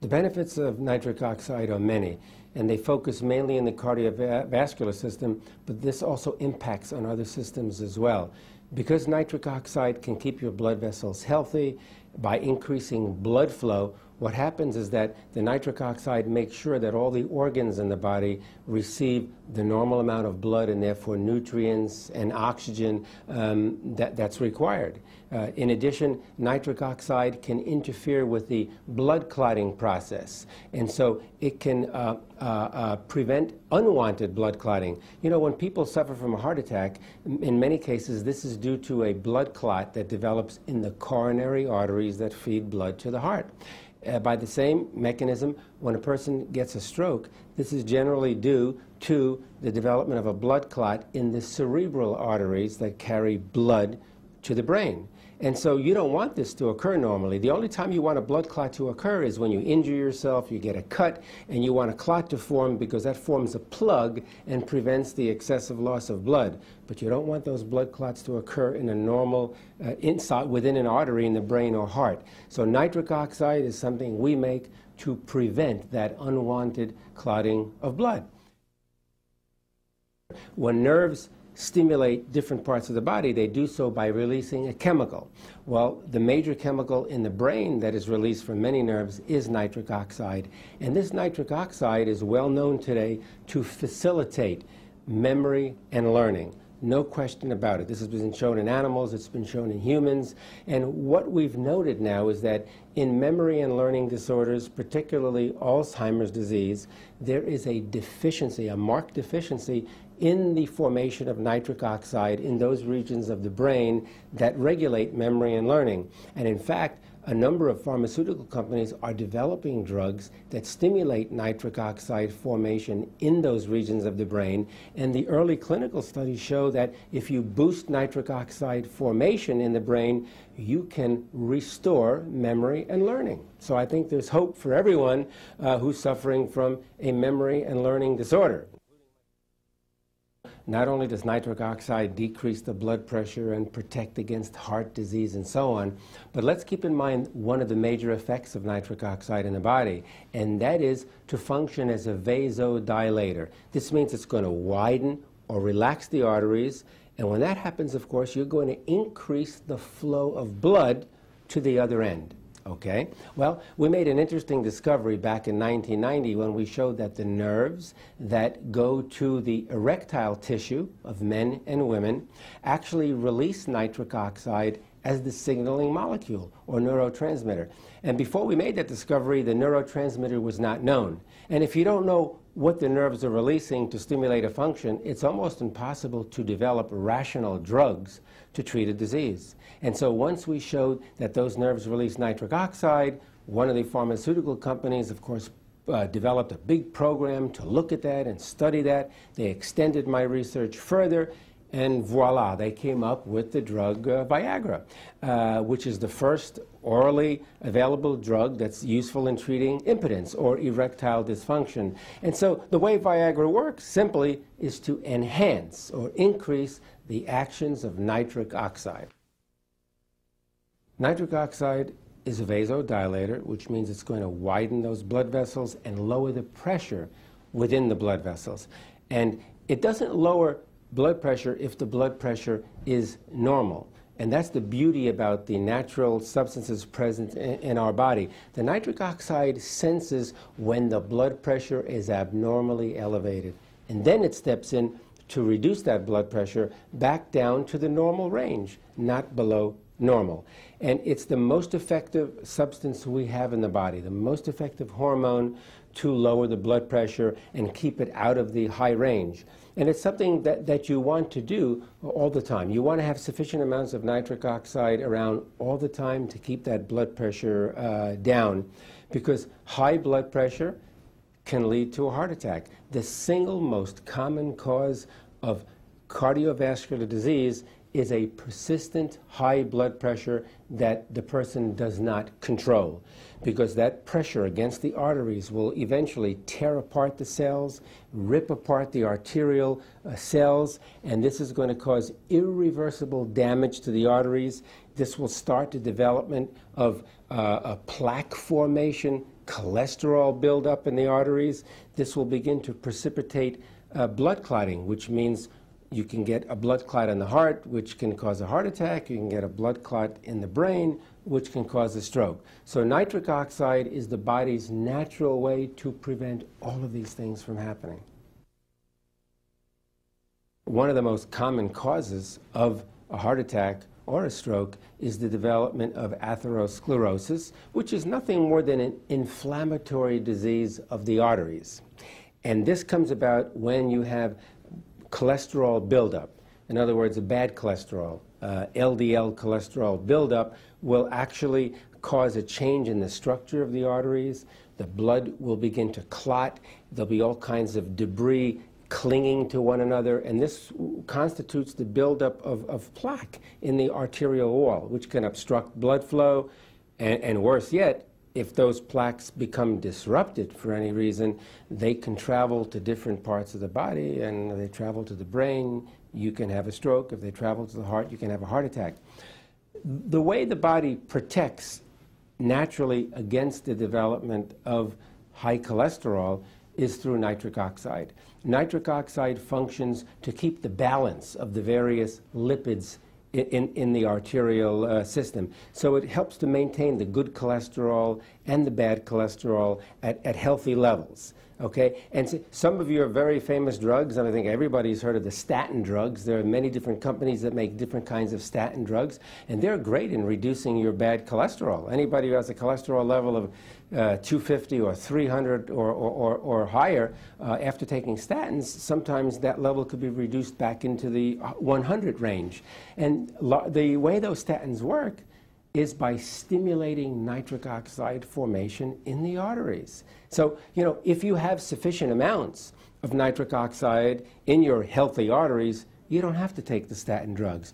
The benefits of nitric oxide are many, and they focus mainly in the cardiovascular system, but this also impacts on other systems as well. Because nitric oxide can keep your blood vessels healthy by increasing blood flow, what happens is that the nitric oxide makes sure that all the organs in the body receive the normal amount of blood and therefore nutrients and oxygen that's required. In addition, nitric oxide can interfere with the blood clotting process, and so it can prevent unwanted blood clotting. You know, when people suffer from a heart attack, in many cases this is due to a blood clot that develops in the coronary arteries that feed blood to the heart. By the same mechanism, when a person gets a stroke, this is generally due to the development of a blood clot in the cerebral arteries that carry blood to the brain. And so you don't want this to occur normally. The only time you want a blood clot to occur is when you injure yourself, you get a cut, and you want a clot to form because that forms a plug and prevents the excessive loss of blood. But you don't want those blood clots to occur in a normal, within an artery in the brain or heart. So nitric oxide is something we make to prevent that unwanted clotting of blood. When nerves stimulate different parts of the body, they do so by releasing a chemical. Well, the major chemical in the brain that is released from many nerves is nitric oxide. And this nitric oxide is well known today to facilitate memory and learning. No question about it. This has been shown in animals, it's been shown in humans, and what we've noted now is that in memory and learning disorders, particularly Alzheimer's disease, there is a deficiency, a marked deficiency in the formation of nitric oxide in those regions of the brain that regulate memory and learning. And in fact, a number of pharmaceutical companies are developing drugs that stimulate nitric oxide formation in those regions of the brain. And the early clinical studies show that if you boost nitric oxide formation in the brain, you can restore memory and learning. So I think there's hope for everyone who's suffering from a memory and learning disorder. Not only does nitric oxide decrease the blood pressure and protect against heart disease and so on, but let's keep in mind one of the major effects of nitric oxide in the body, and that is to function as a vasodilator. This means it's going to widen or relax the arteries, and when that happens, of course, you're going to increase the flow of blood to the other end. Okay? Well, we made an interesting discovery back in 1990 when we showed that the nerves that go to the erectile tissue of men and women actually release nitric oxide as the signaling molecule or neurotransmitter. And before we made that discovery, the neurotransmitter was not known. And if you don't know what the nerves are releasing to stimulate a function, it's almost impossible to develop rational drugs to treat a disease. And so once we showed that those nerves release nitric oxide, one of the pharmaceutical companies, of course, developed a big program to look at that and study that. They extended my research further, and voila, they came up with the drug Viagra, which is the first orally available drug that's useful in treating impotence or erectile dysfunction. And so the way Viagra works simply is to enhance or increase the actions of nitric oxide. Nitric oxide is a vasodilator, which means it's going to widen those blood vessels and lower the pressure within the blood vessels. And it doesn't lower blood pressure if the blood pressure is normal. And that's the beauty about the natural substances present in our body. The nitric oxide senses when the blood pressure is abnormally elevated. And then it steps in to reduce that blood pressure back down to the normal range, not below normal. And it's the most effective substance we have in the body, the most effective hormone to lower the blood pressure and keep it out of the high range. And it's something that you want to do all the time. You want to have sufficient amounts of nitric oxide around all the time to keep that blood pressure down, because high blood pressure can lead to a heart attack. The single most common cause of cardiovascular disease is a persistent high blood pressure that the person does not control, because that pressure against the arteries will eventually tear apart the cells, rip apart the arterial cells, and this is going to cause irreversible damage to the arteries. This will start the development of a plaque formation cholesterol buildup in the arteries. This will begin to precipitate blood clotting, which means you can get a blood clot in the heart, which can cause a heart attack. You can get a blood clot in the brain, which can cause a stroke. So nitric oxide is the body's natural way to prevent all of these things from happening. One of the most common causes of a heart attack or a stroke is the development of atherosclerosis, which is nothing more than an inflammatory disease of the arteries. And this comes about when you have cholesterol buildup. In other words, a bad cholesterol, LDL cholesterol buildup will actually cause a change in the structure of the arteries. The blood will begin to clot. There'll be all kinds of debris clinging to one another, and this constitutes the buildup of plaque in the arterial wall, which can obstruct blood flow, and worse yet, if those plaques become disrupted for any reason, they can travel to different parts of the body, and if they travel to the brain, you can have a stroke. If they travel to the heart, you can have a heart attack. The way the body protects naturally against the development of high cholesterol is through nitric oxide. Nitric oxide functions to keep the balance of the various lipids in the arterial system. So it helps to maintain the good cholesterol and the bad cholesterol at healthy levels. Okay? And so some of your very famous drugs, and I think everybody's heard of the statin drugs. There are many different companies that make different kinds of statin drugs, and they're great in reducing your bad cholesterol. Anybody who has a cholesterol level of 250 or 300 or higher, after taking statins, sometimes that level could be reduced back into the 100 range. And the way those statins work is by stimulating nitric oxide formation in the arteries. So, you know, if you have sufficient amounts of nitric oxide in your healthy arteries, you don't have to take the statin drugs.